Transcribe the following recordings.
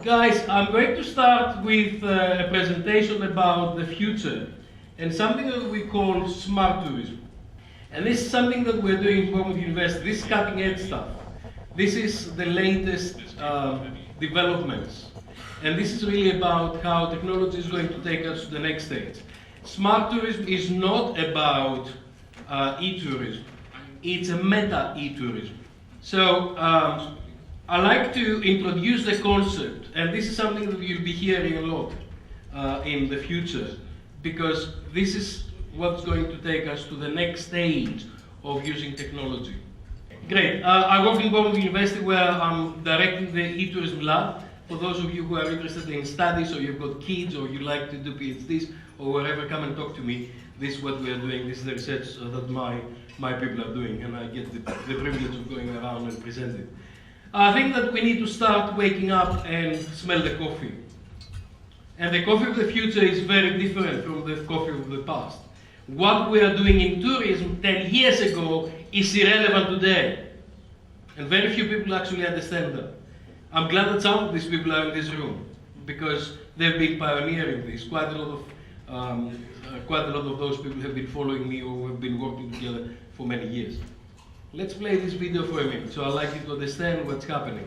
Guys, I'm going to start with a presentation about the future and something that we call smart tourism. And this is something that we're doing in Bournemouth University. This is cutting edge stuff. This is the latest developments. And this is really about how technology is going to take us to the next stage. Smart tourism is not about e-tourism. It's a meta e-tourism. So I like to introduce the concept, and this is something that you'll be hearing a lot in the future, because this is what's going to take us to the next stage of using technology. Great. I work in Bournemouth University, where I'm directing the e-tourism lab. For those of you who are interested in studies, or you've got kids, or you like to do PhDs, or wherever, come and talk to me. This is what we are doing. This is the research that my people are doing, and I get the privilege of going around and presenting. I think that we need to start waking up and smell the coffee. And the coffee of the future is very different from the coffee of the past. What we are doing in tourism 10 years ago is irrelevant today. And very few people actually understand that. I'm glad that some of these people are in this room, because they've been pioneering this. Quite a lot of those people have been following me or have been working together for many years. Let's play this video for a minute, so I'd like you to understand what's happening.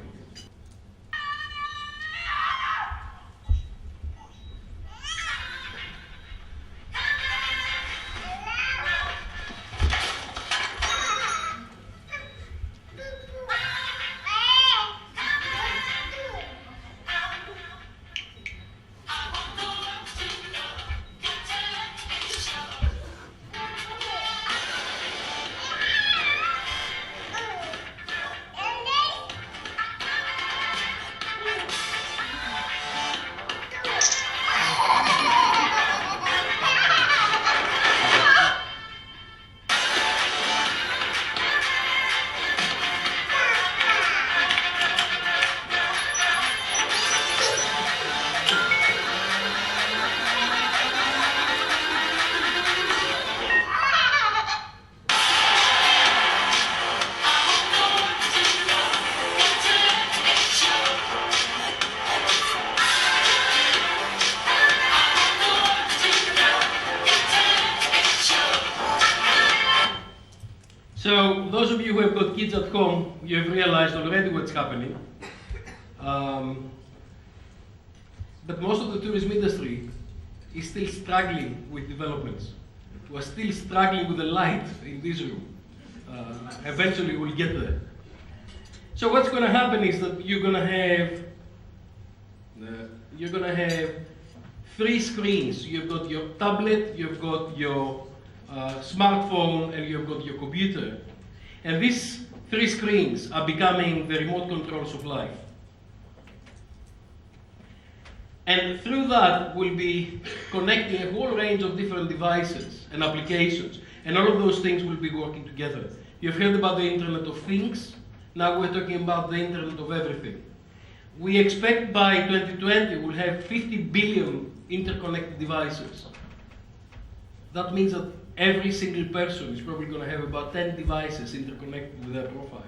So, those of you who have got kids at home, you have realized already what's happening. But most of the tourism industry is still struggling with developments. We're still struggling with the light in this room. Eventually we'll get there. So what's going to happen is that you're going to have three screens. You've got your tablet, you've got your smartphone, and you've got your computer. And these three screens are becoming the remote controls of life. And through that, we'll be connecting a whole range of different devices and applications. And all of those things will be working together. You've heard about the Internet of Things. Now we're talking about the Internet of Everything. We expect by 2020 we'll have 50 billion interconnected devices. That means that every single person is probably going to have about 10 devices interconnected with their profile.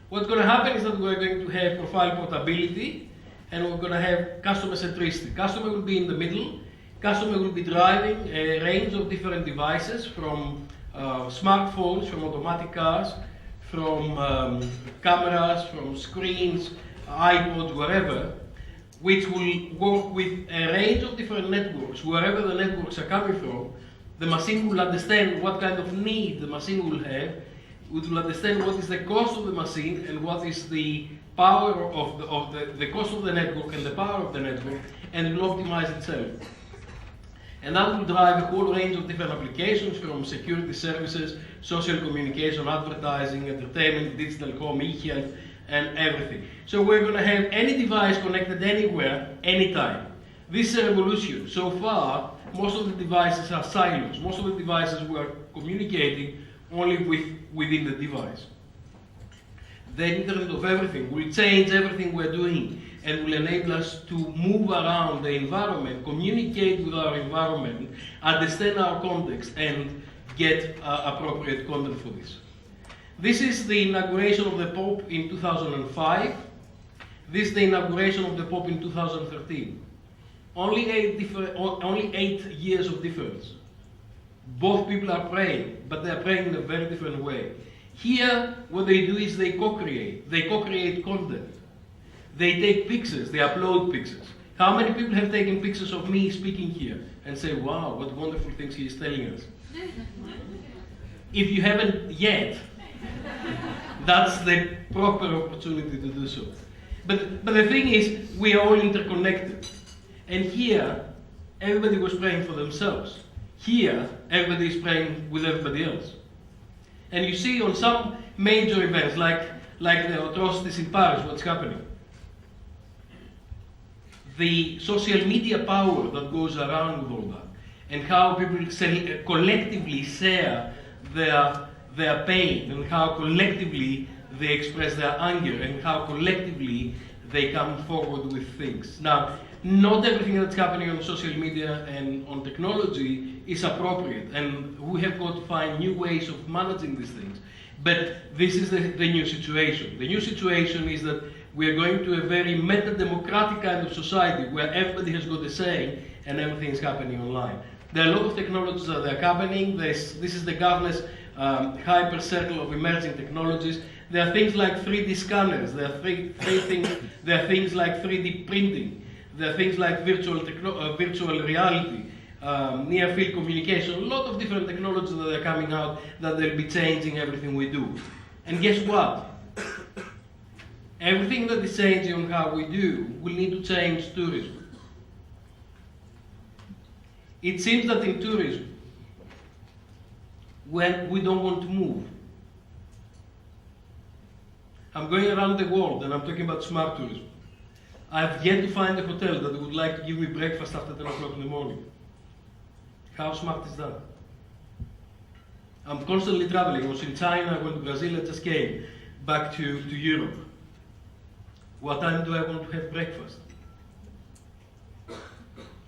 What's going to happen is that we're going to have profile portability, and we're going to have customer centricity. Customer will be in the middle. Customer will be driving a range of different devices, from smartphones, from automatic cars, from cameras, from screens, iPods, wherever, which will work with a range of different networks. Wherever the networks are coming from, the machine will understand what kind of need the machine will have. It will understand what is the cost of the machine and what is the power of the cost of the network and the power of the network, and it will optimize itself. And that will drive a whole range of different applications, from security services, social communication, advertising, entertainment, digital home, e-health, and everything. So we're going to have any device connected anywhere, anytime. This is a revolution. So far, most of the devices are silos. Most of the devices were communicating only within the device. The Internet of Everything will change everything we're doing and will enable us to move around the environment, communicate with our environment, understand our context, and get appropriate content for this. This is the inauguration of the Pope in 2005. This is the inauguration of the Pope in 2013. Only 8 years of difference. Both people are praying, but they are praying in a very different way. Here, what they do is they co-create. They co-create content. They take pictures, they upload pictures. How many people have taken pictures of me speaking here and say, wow, what wonderful things he is telling us? If you haven't yet, that's the proper opportunity to do so. But the thing is, we are all interconnected. And here, everybody was praying for themselves. Here, everybody is praying with everybody else. And you see on some major events, like the atrocities in Paris, what's happening. The social media power that goes around with all that, and how people collectively share their pain, and how collectively they express their anger, and how collectively they come forward with things. Now, not everything that's happening on social media and on technology is appropriate, and we have got to find new ways of managing these things. But this is the new situation. The new situation is that we are going to a very meta-democratic kind of society where everybody has got a say and everything is happening online. There are a lot of technologies that are happening. This is the Gartner's hyper circle of emerging technologies. There are things like 3D scanners. There are things like 3D printing. There are things like virtual reality, near-field communication, a lot of different technologies that are coming out that will be changing everything we do. And guess what? Everything that is changing on how we do will need to change tourism. It seems that in tourism, when we don't want to move, I'm going around the world and I'm talking about smart tourism. I've yet to find a hotel that would like to give me breakfast after 10 o'clock in the morning. How smart is that? I'm constantly traveling. I was in China, I went to Brazil, I just came back to Europe. What time do I want to have breakfast?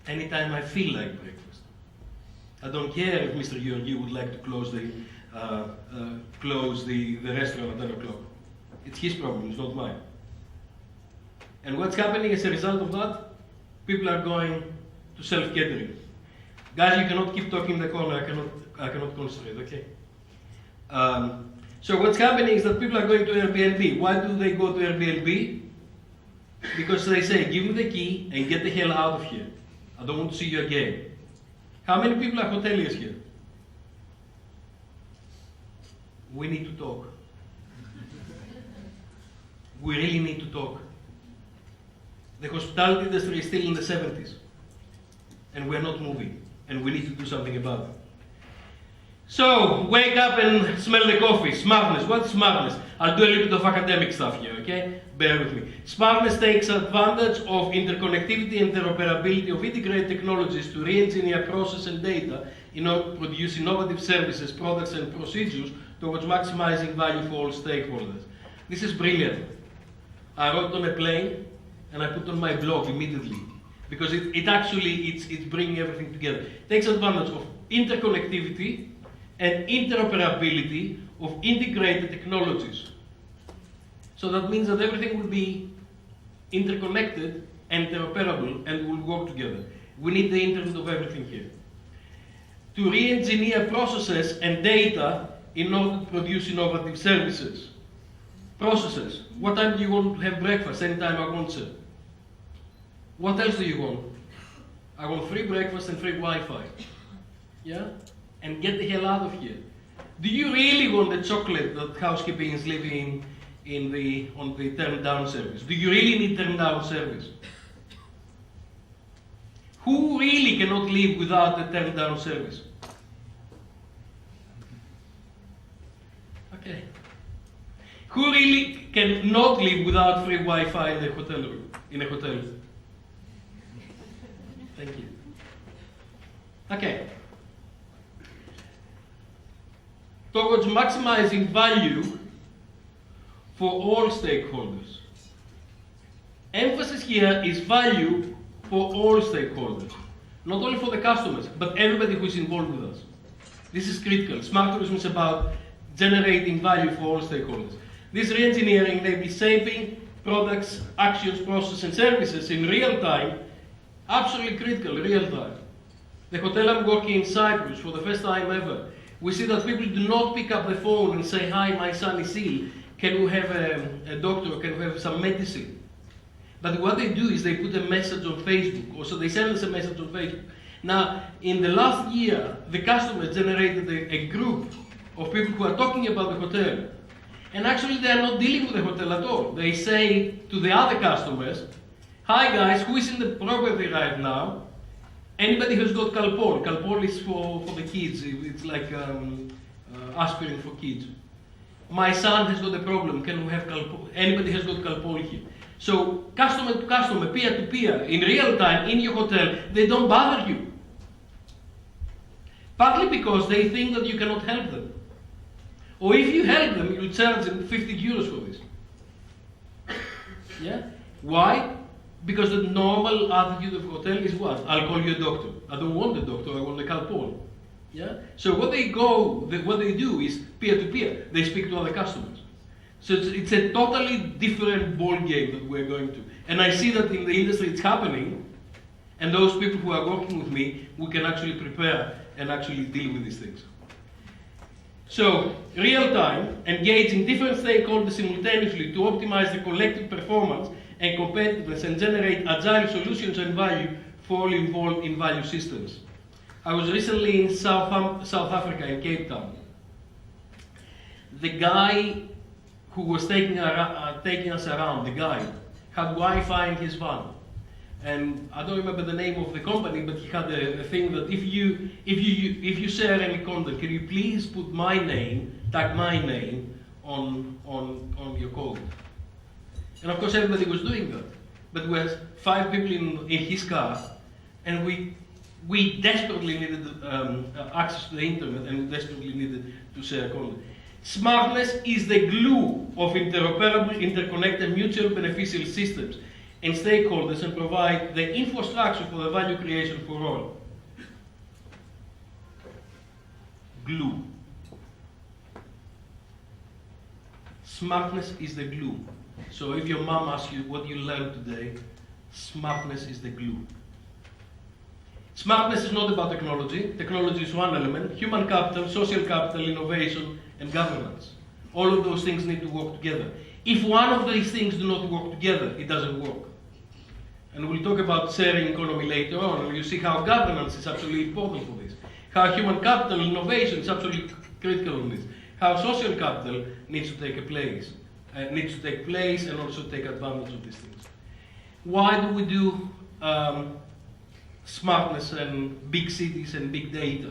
Anytime I feel like breakfast. I don't care if Mr. Georgi would like to close the restaurant at 10 o'clock. It's his problem, it's not mine. And what's happening as a result of that? People are going to self-catering. Guys, you cannot keep talking in the corner, I cannot concentrate, okay? So what's happening is that people are going to Airbnb. Why do they go to Airbnb? Because they say, give me the key and get the hell out of here. I don't want to see you again. How many people are hoteliers here? We need to talk. We really need to talk. The hospitality industry is still in the 70s. And we're not moving. And we need to do something about it. So, wake up and smell the coffee. Smartness. What's smartness? I'll do a little bit of academic stuff here, okay? Bear with me. Smartness takes advantage of interconnectivity and interoperability of integrated technologies to re-engineer process and data in order to produce innovative services, products, and procedures towards maximizing value for all stakeholders. This is brilliant. I wrote on a plane and I put on my blog immediately because it's bringing everything together. It takes advantage of interconnectivity and interoperability of integrated technologies. So that means that everything will be interconnected and interoperable and will work together. We need the internet of everything here. To re-engineer processes and data in order to produce innovative services. Processes. What time do you want to have breakfast? Anytime I want, sir. What else do you want? I want free breakfast and free Wi-Fi. Yeah? And get the hell out of here. Do you really want the chocolate that housekeeping is leaving on the turn down service? Do you really need turn down service? Who really cannot live without the turn down service? Okay. Who really cannot live without free Wi-Fi in a hotel? Thank you. Okay. Towards maximizing value for all stakeholders. Emphasis here is value for all stakeholders. Not only for the customers, but everybody who is involved with us. This is critical. Smart tourism is about generating value for all stakeholders. This re-engineering may be shaping products, actions, process, and services in real time, absolutely critical, real time. The hotel I'm working in Cyprus for the first time ever, we see that people do not pick up the phone and say, hi, my son is ill, can we have a doctor, can we have some medicine? But what they do is they put a message on Facebook, or so they send us a message on Facebook. Now, in the last year, the customer generated a group of people who are talking about the hotel. And actually they are not dealing with the hotel at all. They say to the other customers, hi guys, who is in the property right now? Anybody who's got Calpol. Calpol is for the kids. It's like aspirin for kids. My son has got a problem. Can we have Calpol? Anybody has got Calpol here? So customer to customer, peer to peer, in real time, in your hotel, they don't bother you. Partly because they think that you cannot help them. Or if you help them, you charge them 50 euros for this. Yeah? Why? Because the normal attitude of hotel is what? I'll call you a doctor. I don't want a doctor, I want a Calpol. Yeah? So what they do is peer to peer. They speak to other customers. So it's a totally different ball game that we're going to. And I see that in the industry it's happening, and those people who are working with me, we can actually prepare and actually deal with these things. So, real time, engaging different stakeholders simultaneously to optimize the collective performance and competitiveness and generate agile solutions and value for all involved in value systems. I was recently in South Africa, in Cape Town. The guy who was taking us around, the guide, had Wi-Fi in his van. And I don't remember the name of the company, but he had a thing that if you share any content, can you please put my name, tag my name on your code? And of course everybody was doing that. But we had 5 people in his car, and we desperately needed access to the internet, and we desperately needed to share content. Smartness is the glue of interoperable, interconnected, mutual beneficial systems and stakeholders, and provide the infrastructure for the value creation for all. Glue. Smartness is the glue. So if your mom asks you what you learned today, smartness is the glue. Smartness is not about technology. Technology is one element. Human capital, social capital, innovation, and governance. All of those things need to work together. If one of these things do not work together, it doesn't work. And we'll talk about sharing economy later on, and you see how governance is absolutely important for this. How human capital, innovation is absolutely critical in this. How social capital needs to take place and also take advantage of these things. Why do we do smartness and big cities and big data?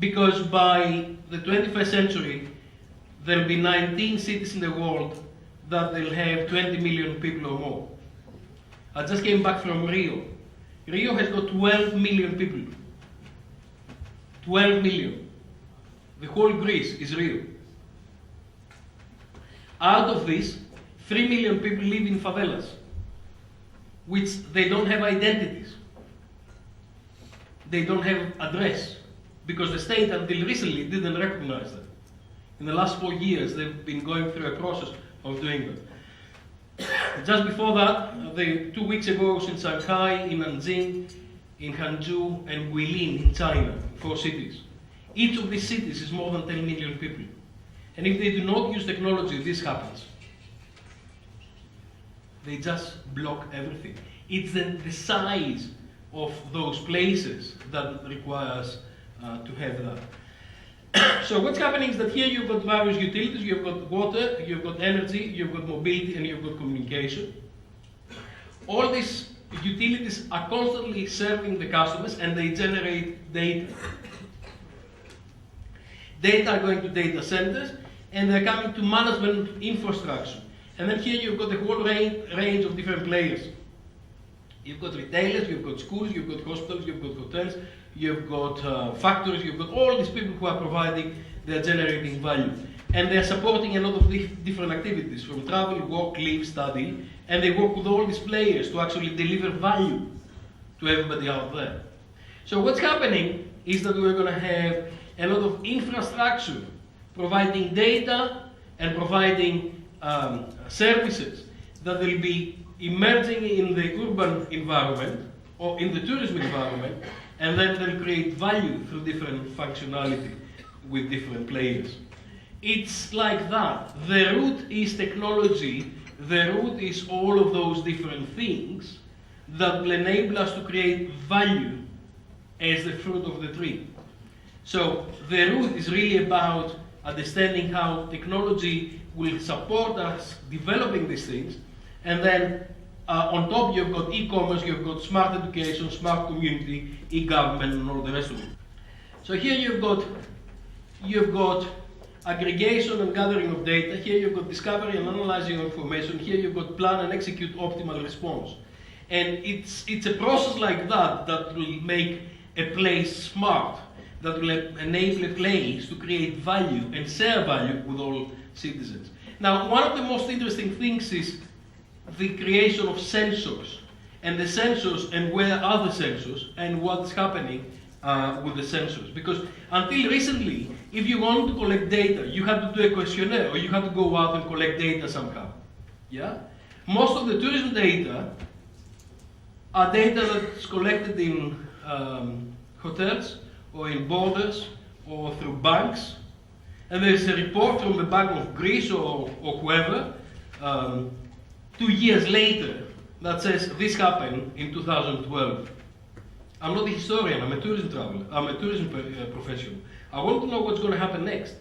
Because by the 21st century, there'll be 19 cities in the world that will have 20 million people or more. I just came back from Rio. Rio has got 12 million people. 12 million. The whole Greece is Rio. Out of this, 3 million people live in favelas, which they don't have identities. They don't have address, because the state until recently didn't recognize them. In the last 4 years, they've been going through a process of doing that. Just before that, 2 weeks ago, I was in Shanghai, in Nanjing, in Hangzhou, and Guilin in China, 4 cities. Each of these cities is more than 10 million people. And if they do not use technology, this happens. They just block everything. It's the size of those places that requires to have that. So what's happening is that here you've got various utilities. You've got water, you've got energy, you've got mobility, and you've got communication. All these utilities are constantly serving the customers, and they generate data. Data are going to data centers, and they're coming to management infrastructure. And then here you've got a whole range of different players. You've got retailers, you've got schools, you've got hospitals, you've got hotels, you've got factories, you've got all these people who are providing, they're generating value. And they're supporting a lot of different activities, from travel, work, live, study, and they work with all these players to actually deliver value to everybody out there. So what's happening is that we're going to have a lot of infrastructure providing data and providing services that will be emerging in the urban environment or in the tourism environment, and then they'll create value through different functionality with different players. It's like that. The root is technology, the root is all of those different things that will enable us to create value as the fruit of the tree. So the root is really about understanding how technology will support us developing these things, and then on top you've got e-commerce, you've got smart education, smart community, e-government, and all the rest of it. So here you've got aggregation and gathering of data, here you've got discovery and analyzing of information, here you've got plan and execute optimal response. And it's a process like that that will make a place smart, that will enable a place to create value and share value with all citizens. Now, one of the most interesting things is the creation of sensors, and the sensors and where are the sensors and what's happening with the sensors. Because until recently, if you want to collect data, you had to do a questionnaire or you had to go out and collect data somehow. Yeah? Most of the tourism data are data that's collected in hotels or in borders or through banks, and there's a report from the Bank of Greece or whoever 2 years later that says this happened in 2012. I'm not a historian, I'm a tourism traveler, I'm a tourism professional. I want to know what's going to happen next.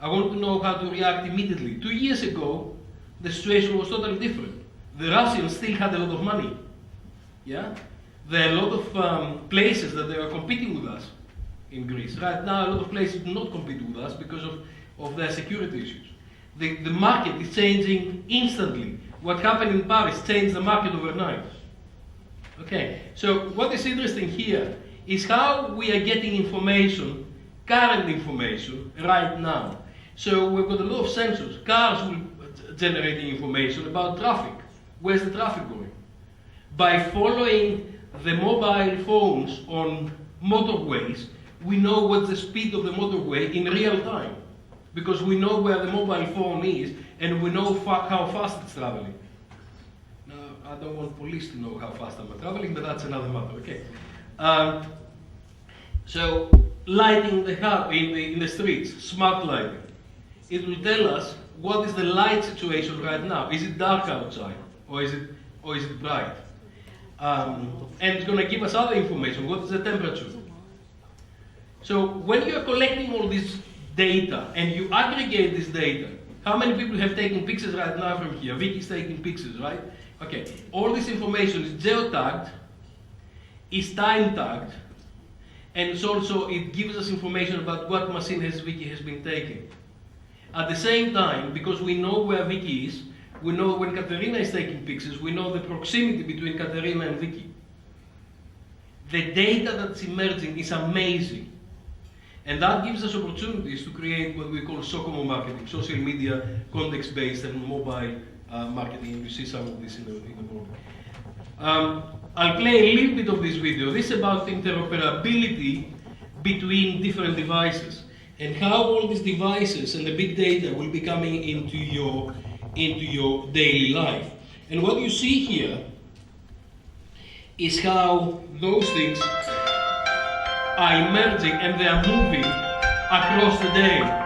I want to know how to react immediately. 2 years ago, the situation was totally different. The Russians still had a lot of money. Yeah? There are a lot of places that they are competing with us in Greece. Right now, a lot of places do not compete with us because of their security issues. The market is changing instantly. What happened in Paris changed the market overnight. Okay, so what is interesting here is how we are getting information, current information, right now. So we've got a lot of sensors. Cars will generating information about traffic. Where's the traffic going? By following the mobile phones on motorways, we know what's the speed of the motorway in real time, because we know where the mobile phone is and we know how fast it's traveling. Now, I don't want police to know how fast I'm traveling, but that's another matter. Okay. So lighting the hub in the streets, smart lighting. It will tell us what is the light situation right now. Is it dark outside or is it bright? And it's going to give us other information. What is the temperature? So when you are collecting all this data and you aggregate this data, how many people have taken pictures right now from here? Vicky's taking pictures, right? Okay, all this information is geotagged, is time tagged, and it's also, it gives us information about what machine Vicky has been taking. At the same time, because we know where Vicky is, we know when Katerina is taking pictures, we know the proximity between Katerina and Vicky. The data that's emerging is amazing. And that gives us opportunities to create what we call SOCOMO marketing, social media, context-based and mobile marketing. You see some of this in the board. I'll play a little bit of this video. This is about interoperability between different devices and how all these devices and the big data will be coming into your daily life. And what you see here is how those things are emerging and they are moving across the day.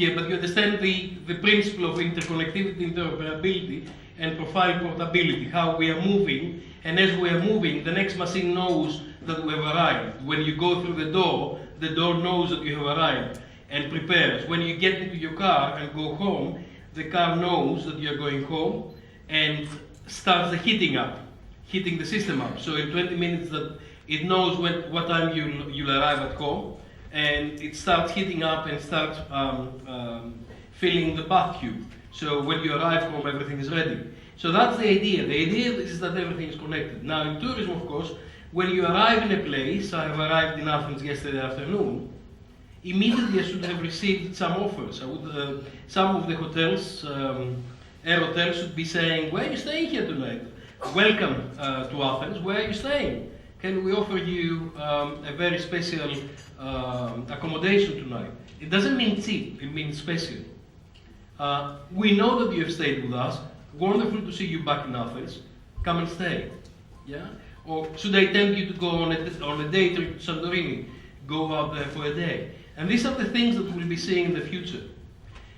here, but you understand the principle of interconnectivity, interoperability, and profile portability, how we are moving, and as we are moving, the next machine knows that we have arrived. When you go through the door knows that you have arrived and prepares. When you get into your car and go home, the car knows that you're going home and starts the heating the system up. So in 20 minutes that it knows what time you'll arrive at home, and it starts heating up and starts filling the bath tube. So when you arrive home, everything is ready. So that's the idea. The idea is that everything is connected. Now in tourism, of course, when you arrive in a place, I have arrived in Athens yesterday afternoon, immediately I should have received some offers. Some of the hotels, air hotels should be saying, where are you staying here tonight? Welcome to Athens, where are you staying? Can we offer you a very special accommodation tonight? It doesn't mean cheap, it means special. We know that you have stayed with us, wonderful to see you back in Athens, come and stay. Yeah? Or should I tempt you to go on a day trip to Santorini? Go out there for a day. And these are the things that we'll be seeing in the future.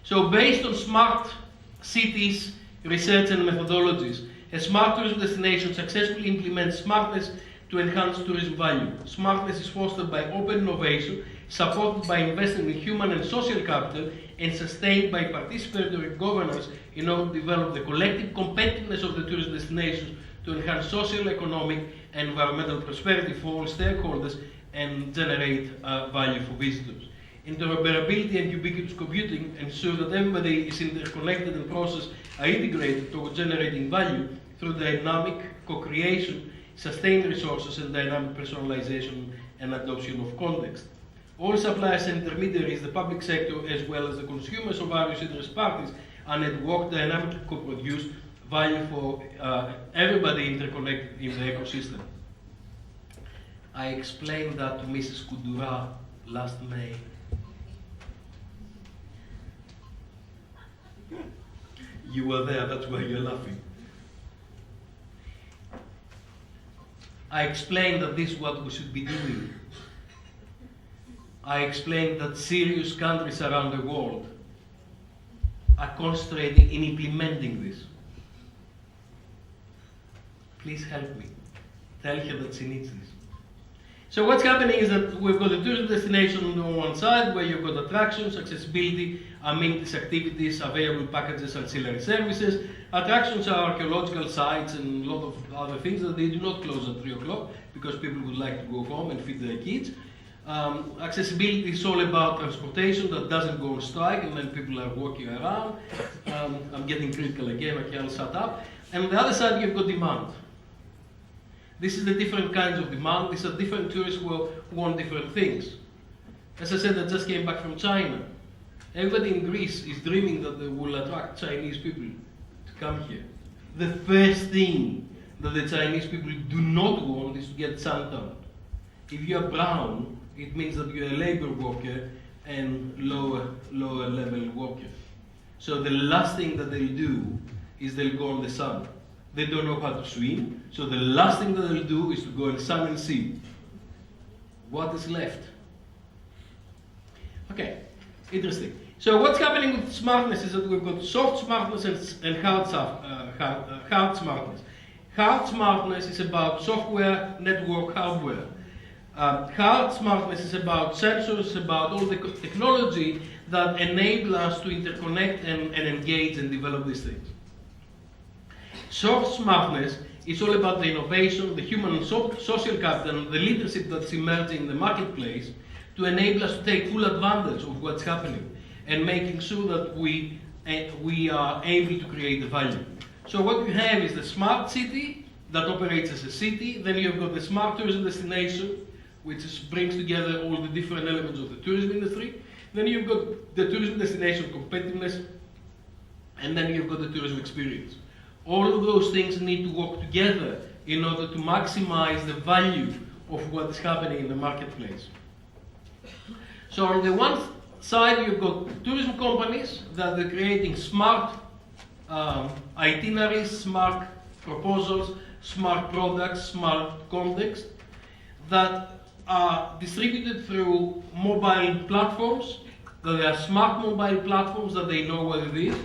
So based on smart cities, research and methodologies, a smart tourism destination successfully implements smartness to enhance tourism value. Smartness is fostered by open innovation, supported by investing in human and social capital, and sustained by participatory governance in order to develop the collective competitiveness of the tourist destinations to enhance social, economic, and environmental prosperity for all stakeholders and generate value for visitors. Interoperability and ubiquitous computing ensure that everybody is interconnected and processes are integrated toward generating value through dynamic co-creation, sustained resources, and dynamic personalization and adoption of context. All suppliers and intermediaries, the public sector, as well as the consumers of various interest parties, are networked, dynamically co-produce value for everybody interconnected in the ecosystem. I explained that to Mrs. Kudura last May. You were there, that's why you're laughing. I explained that this is what we should be doing. I explained that serious countries around the world are concentrating in implementing this. Please help me. Tell her that she needs this. So what's happening is that we've got a tourism destination on one side where you've got attractions, accessibility, amenities, activities, available packages, ancillary services. Attractions are archaeological sites and a lot of other things that they do not close at 3 o'clock because people would like to go home and feed their kids. Accessibility is all about transportation that doesn't go on strike and then people are walking around. I'm getting critical again, okay, I'll shut up. And on the other side you've got demand. This is the different kinds of demand. These are different tourists who want different things. As I said, I just came back from China. Everybody in Greece is dreaming that they will attract Chinese people to come here. The first thing that the Chinese people do not want is to get suntanned. If you are brown, it means that you're a labor worker and lower level worker. So the last thing that they'll do is they'll go on the sun. They don't know how to swim, so the last thing that they'll do is to go in sun and sea. What is left? Okay, interesting. So what's happening with smartness is that we've got soft smartness and hard smartness. Hard smartness is about software, network, hardware. Hard smartness is about sensors, about all the technology that enable us to interconnect and engage and develop these things. Soft smartness is all about the innovation, the human and social capital, and the leadership that's emerging in the marketplace to enable us to take full advantage of what's happening and making sure that we are able to create the value. So what you have is the smart city that operates as a city, then you've got the smart tourism destination, which brings together all the different elements of the tourism industry, then you've got the tourism destination competitiveness, and then you've got the tourism experience. All of those things need to work together in order to maximize the value of what is happening in the marketplace. So on the one side, you've got tourism companies that are creating smart itineraries, smart proposals, smart products, smart context that are distributed through mobile platforms that there are smart mobile platforms that they know what it is.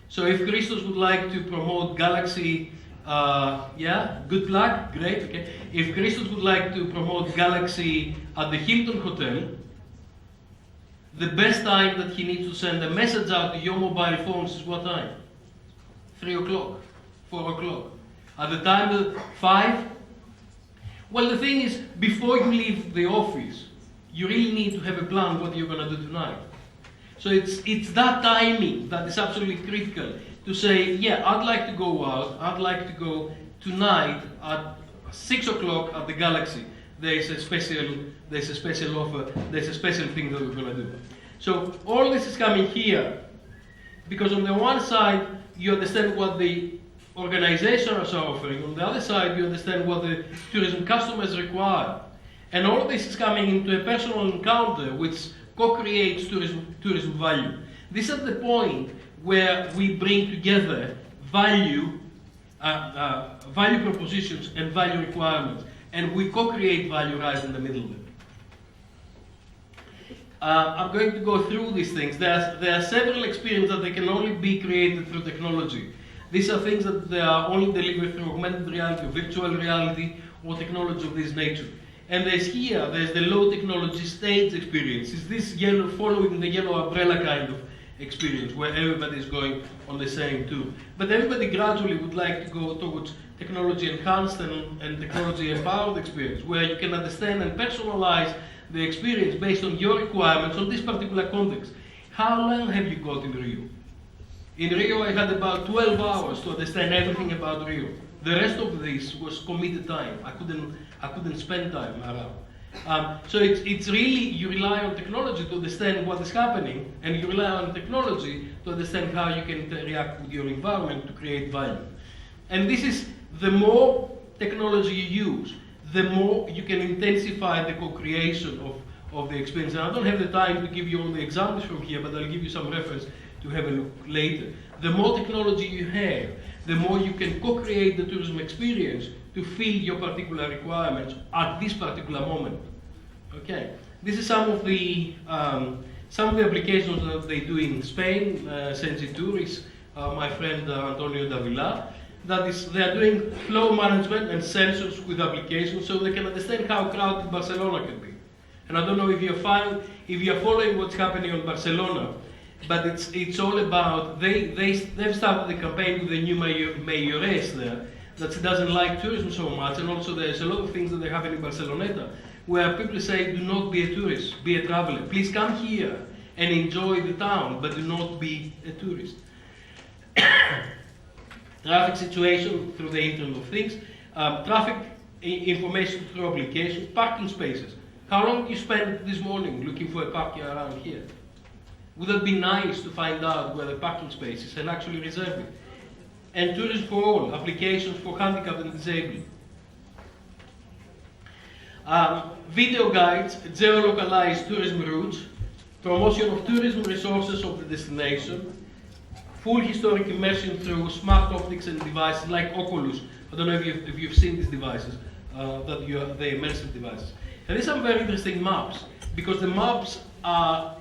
So if Christos would like to promote Galaxy, yeah, good luck, great, okay. If Christos would like to promote Galaxy at the Hilton Hotel, the best time that he needs to send a message out to your mobile phones is what time? 3 o'clock, 4 o'clock. At the time, 5? Well, the thing is, before you leave the office, you really need to have a plan what you're going to do tonight. So it's that timing that is absolutely critical to say, yeah, I'd like to go out, I'd like to go tonight at 6 o'clock at the Galaxy. There's a special offer, there's a special thing that we're going to do. So all this is coming here, because on the one side, you understand what the organizations are offering, on the other side, you understand what the tourism customers require. And all this is coming into a personal encounter which co-creates tourism value. This is the point where we bring together value propositions and value requirements, and we co-create value right in the middle of it. I'm going to go through these things. There are several experiences that they can only be created through technology. These are things that they are only delivered through augmented reality, or virtual reality, or technology of this nature. And there's the low technology stage experience. It's this yellow, following the yellow umbrella kind of experience, where everybody is going on the same tube. But everybody gradually would like to go towards technology enhanced and technology empowered experience, where you can understand and personalize the experience based on your requirements on this particular context. How long have you got in Rio? In Rio, I had about 12 hours to understand everything about Rio. The rest of this was committed time. I couldn't spend time around. So it's really, you rely on technology to understand what is happening, and you rely on technology to understand how you can interact with your environment to create value. And this is, the more technology you use, the more you can intensify the co-creation of the experience. And I don't have the time to give you all the examples from here, but I'll give you some reference to have a look later. The more technology you have, the more you can co-create the tourism experience to fill your particular requirements at this particular moment. Okay, this is some of the applications that they do in Spain. Sensitur is my friend Antonio Davila. That is, they are doing flow management and sensors with applications, so they can understand how crowded Barcelona can be. And I don't know if you're following what's happening in Barcelona, but it's all about, they've started the campaign with the new mayoress there, that she doesn't like tourism so much, and also there's a lot of things that they have in Barceloneta, where people say, do not be a tourist, be a traveler. Please come here and enjoy the town, but do not be a tourist. Traffic situation through the Internet of Things, traffic information through applications, parking spaces. How long did you spend this morning looking for a parking around here? Would it be nice to find out where the parking space is and actually reserve it? And tourism for all, applications for handicapped and disabled. Video guides, geolocalized tourism routes, promotion of tourism resources of the destination, full historic immersion through smart optics and devices like Oculus. I don't know if you've seen these devices, the immersive devices. And these are very interesting maps, because the maps are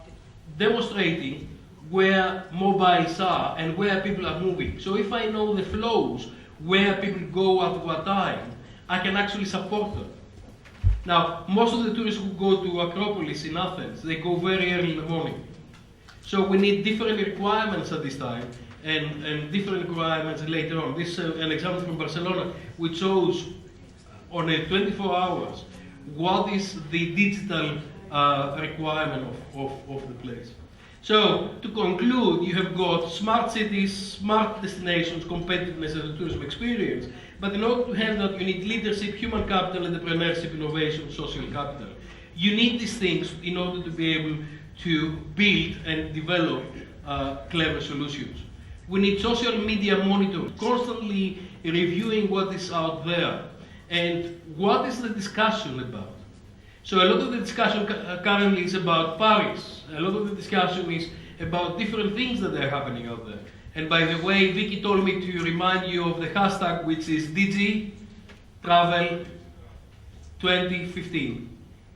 demonstrating where mobiles are and where people are moving. So if I know the flows, where people go at what time, I can actually support them. Now, most of the tourists who go to Acropolis in Athens, they go very early in the morning. So we need different requirements at this time and different requirements later on. This is an example from Barcelona, which shows on a 24 hours what is the digital requirement of the place. So to conclude, you have got smart cities, smart destinations, competitiveness as a tourism experience. But in order to have that, you need leadership, human capital, entrepreneurship, innovation, social capital. You need these things in order to be able to build and develop clever solutions. We need social media monitoring, constantly reviewing what is out there and what is the discussion about. So a lot of the discussion currently is about Paris. A lot of the discussion is about different things that are happening out there. And by the way, Vicky told me to remind you of the hashtag, which is Digi.travel 2015.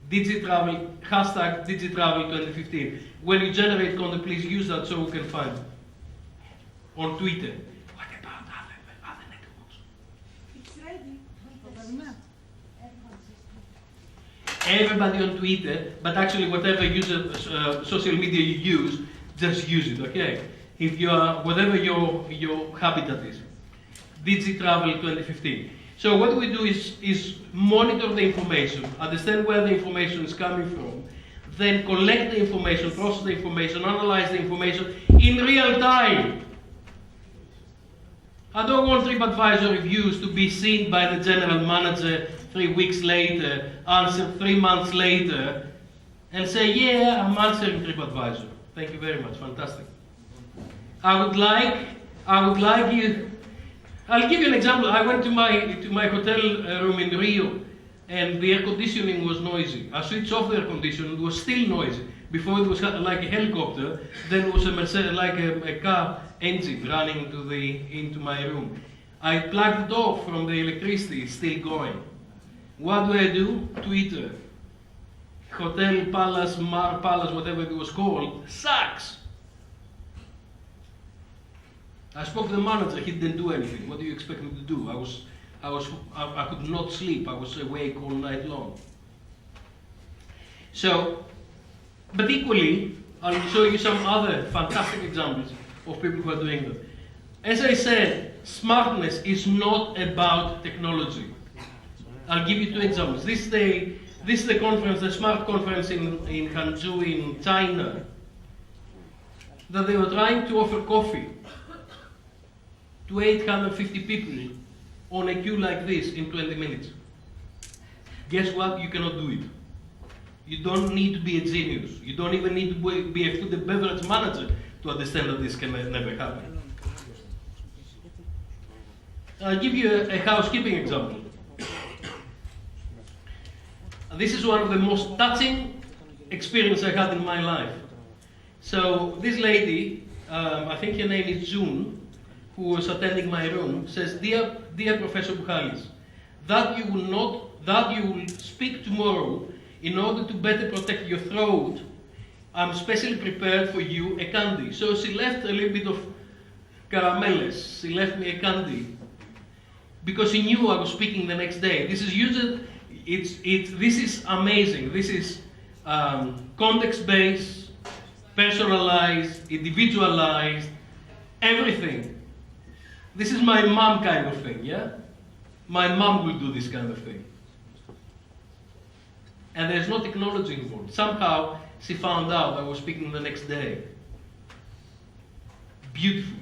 Digi.travel, hashtag Digi.travel 2015. When you generate content, please use that so we can find it. On Twitter. What about other networks? It's ready. Everybody on Twitter, but actually whatever social media you use, just use it, okay? If you are, whatever your habitat is. Digi.travel 2015. So what we do is monitor the information, understand where the information is coming from, then collect the information, process the information, analyze the information in real time. I don't want TripAdvisor reviews to be seen by the general manager 3 weeks later, answer 3 months later, and say, yeah, I'm answering TripAdvisor. Thank you very much, fantastic. I would like you, I'll give you an example. I went to my hotel room in Rio, and the air conditioning was noisy. I switched off the air conditioning, it was still noisy. Before it was like a helicopter, then it was a Mercedes, like a car engine running into my room. I plugged it off from the electricity, it's still going. What do? Twitter. Hotel Palace, Mar Palace, whatever it was called, sucks. I spoke to the manager, he didn't do anything. What do you expect me to do? I could not sleep, I was awake all night long. So, but equally, I'll show you some other fantastic examples of people who are doing that. As I said, smartness is not about technology. I'll give you 2 examples. This is the conference, the smart conference in Hangzhou in China, that they were trying to offer coffee to 850 people on a queue like this in 20 minutes. Guess what? You cannot do it. You don't need to be a genius. You don't even need to be a food and beverage manager to understand that this can never happen. I'll give you a housekeeping example. This is one of the most touching experiences I had in my life. So this lady, I think her name is June, who was attending my room, says, Dear Professor Buhalis, that you will speak tomorrow in order to better protect your throat, I'm specially prepared for you a candy. So she left a little bit of caramelles. She left me a candy because she knew I was speaking the next day. This is this is amazing. This is context-based, personalized, individualized, everything. This is my mom kind of thing, yeah? My mom will do this kind of thing. And there's no technology involved. Somehow, she found out I was speaking the next day. Beautiful.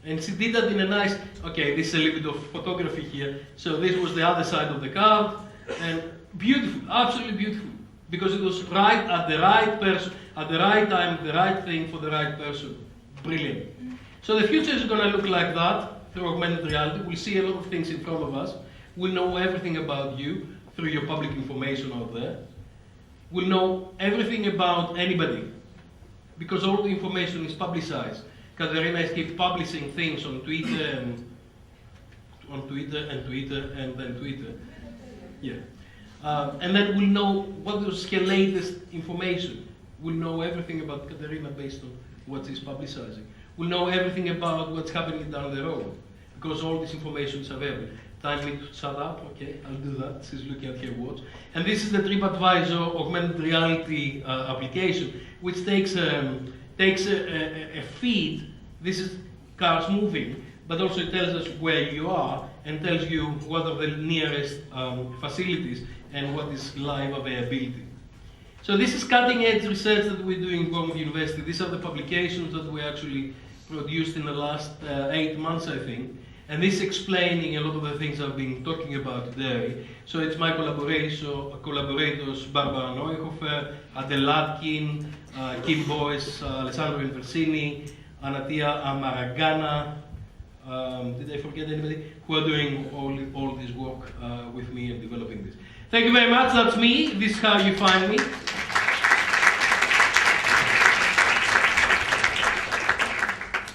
And she did that in a nice, okay, this is a little bit of photography here. So this was the other side of the card. And beautiful, absolutely beautiful. Because it was right at the right person, at the right time, the right thing for the right person. Brilliant. So the future is going to look like that through augmented reality. We'll see a lot of things in front of us. We'll know everything about you through your public information out there. We'll know everything about anybody because all the information is publicized. Katerina keeps publishing things on Twitter and then Twitter. Yeah. And then we'll know what is her latest information. We'll know everything about Katerina based on what she's publicizing. We'll know everything about what's happening down the road because all this information is available. Time me to shut up, okay, I'll do that. She's looking at her watch. And this is the TripAdvisor augmented reality application, which takes a feed. This is cars moving, but also it tells us where you are and tells you what are the nearest facilities and what is live availability. So this is cutting edge research that we're doing in Bournemouth University. These are the publications that we actually produced in the last 8 months, I think. And this is explaining a lot of the things I've been talking about today. So it's my collaborators, Barbara Neuhofer, Adel Latkin, Kim Boyce, Alessandro Inversini, Anatia Amaragana, did I forget anybody? Who are doing all this work with me and developing this. Thank you very much, that's me. This is how you find me.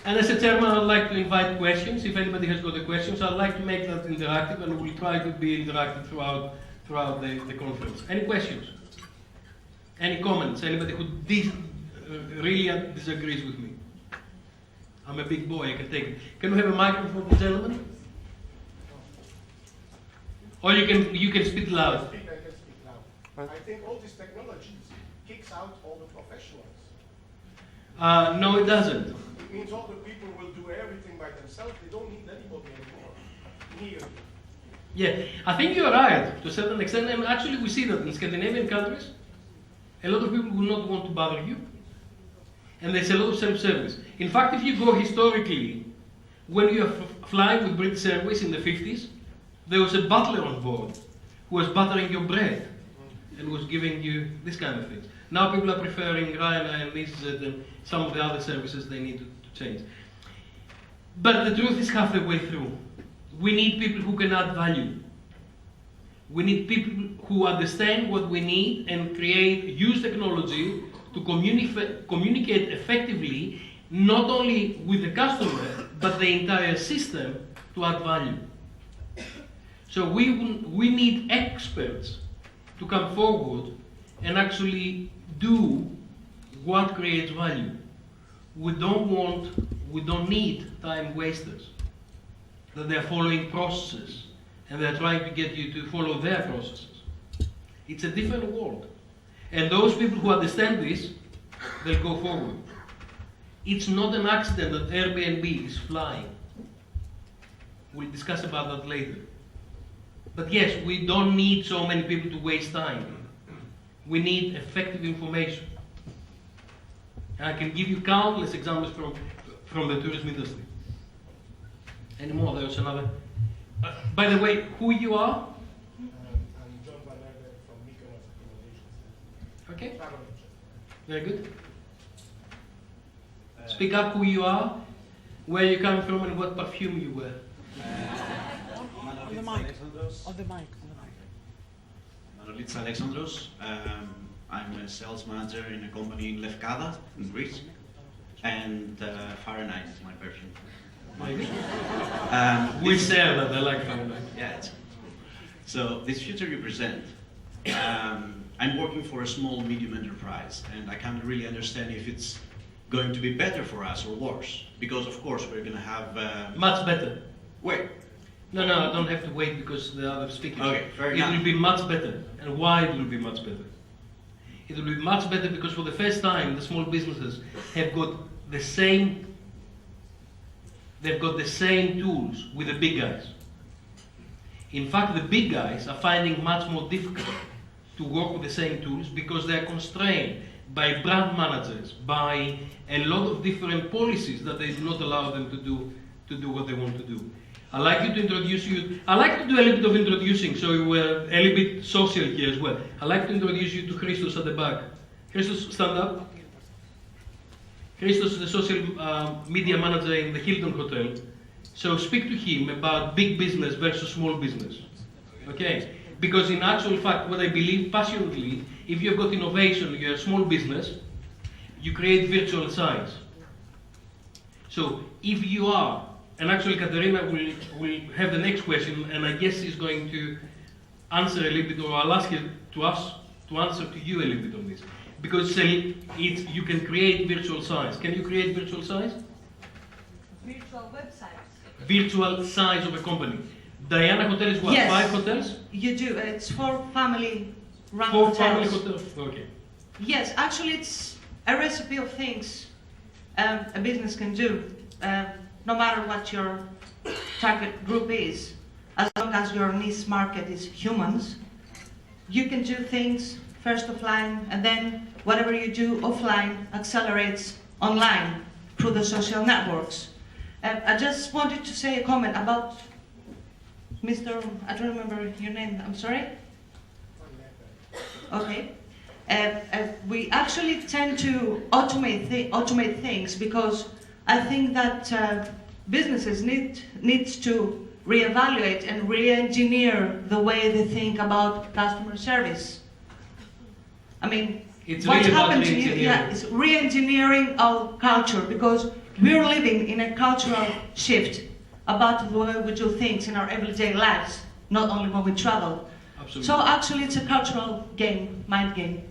And as a chairman, I'd like to invite questions. If anybody has got the questions, I'd like to make that interactive, and we'll try to be interactive throughout the conference. Any questions? Any comments? Anybody who really disagrees with me? I'm a big boy, I can take it. Can we have a microphone for the gentleman? Or you can speak loud. I can speak loud. I think all these technologies kicks out all the professionals. No, it doesn't. It means all the people will do everything by themselves. They don't need anybody anymore. Nearly. Yeah, I think you're right to a certain extent, and actually we see that in Scandinavian countries, a lot of people will not want to bother you, and there's a lot of self-service. In fact, if you go historically, when you are flying with British Airways in the 50s, there was a butler on board who was buttering your bread and was giving you this kind of things. Now people are preferring Ryanair and EasyJet and some of the other services they need to change. But the truth is half the way through. We need people who can add value. We need people who understand what we need and use technology to communicate effectively, not only with the customer, but the entire system to add value. So we need experts to come forward and actually do what creates value. We don't need time wasters, that they're following processes and they're trying to get you to follow their processes. It's a different world. And those people who understand this, they'll go forward. It's not an accident that Airbnb is flying. We'll discuss about that later. But yes, we don't need so many people to waste time. We need effective information. And I can give you countless examples from the tourism industry. Any more? There was another. By the way, who you are? I'm John Van Erden from Mykonos Accommodations. Okay, Travel agent. very good. Speak up who you are, where you come from, and what perfume you wear. On the mic. On the mic. Manolits Alexandros. I'm a sales manager in a company in Lefkada, in Greece, and Fahrenheit is my perfume. We sell that, I like Fahrenheit. Yeah. So this future you present, I'm working for a small, medium enterprise, and I can't really understand if it's going to be better for us or worse, because of course we're going to have Much better. wait. No, I don't have to wait because the other speakers. Okay, fair It enough. will be much better. And why it will be much better? It will be much better because for the first time the small businesses have got the same tools with the big guys. In fact, the big guys are finding much more difficult to work with the same tools because they are constrained by brand managers, by a lot of different policies that they do not allow them to do what they want to do. I'd like to introduce you. I like to do a little bit of introducing, so we're a little bit social here as well. I'd like to introduce you to Christos at the back. Christos, stand up. Christos is the social media manager in the Hilton Hotel. So speak to him about big business versus small business. Okay? Because in actual fact, what I believe passionately, if you've got innovation, you're a small business, you create virtual size. So if you are, and actually Katerina will have the next question, and I guess she's going to answer a little bit, or I'll ask her to answer to you a little bit on this. Because you can create virtual size. Can you create virtual size? Virtual websites. Virtual size of a company. Diana Hotel is what? Yes. 5 hotels? You do. It's for family-run 4 hotels. family hotels. Okay. Yes, actually, it's a recipe of things a business can do, no matter what your target group is. As long as your niche market is humans, you can do things first offline, and then whatever you do offline accelerates online through the social networks. I just wanted to say a comment about Mr. I don't remember your name, I'm sorry? Okay. We actually tend to automate things because I think that businesses need to reevaluate and re-engineer the way they think about customer service. I mean, It's what really about happened to you? re-engineering. Yeah, it's re-engineering our culture because we're living in a cultural shift about the way we do things in our everyday lives, not only when we travel. Absolutely. So actually, it's a cultural game, mind game.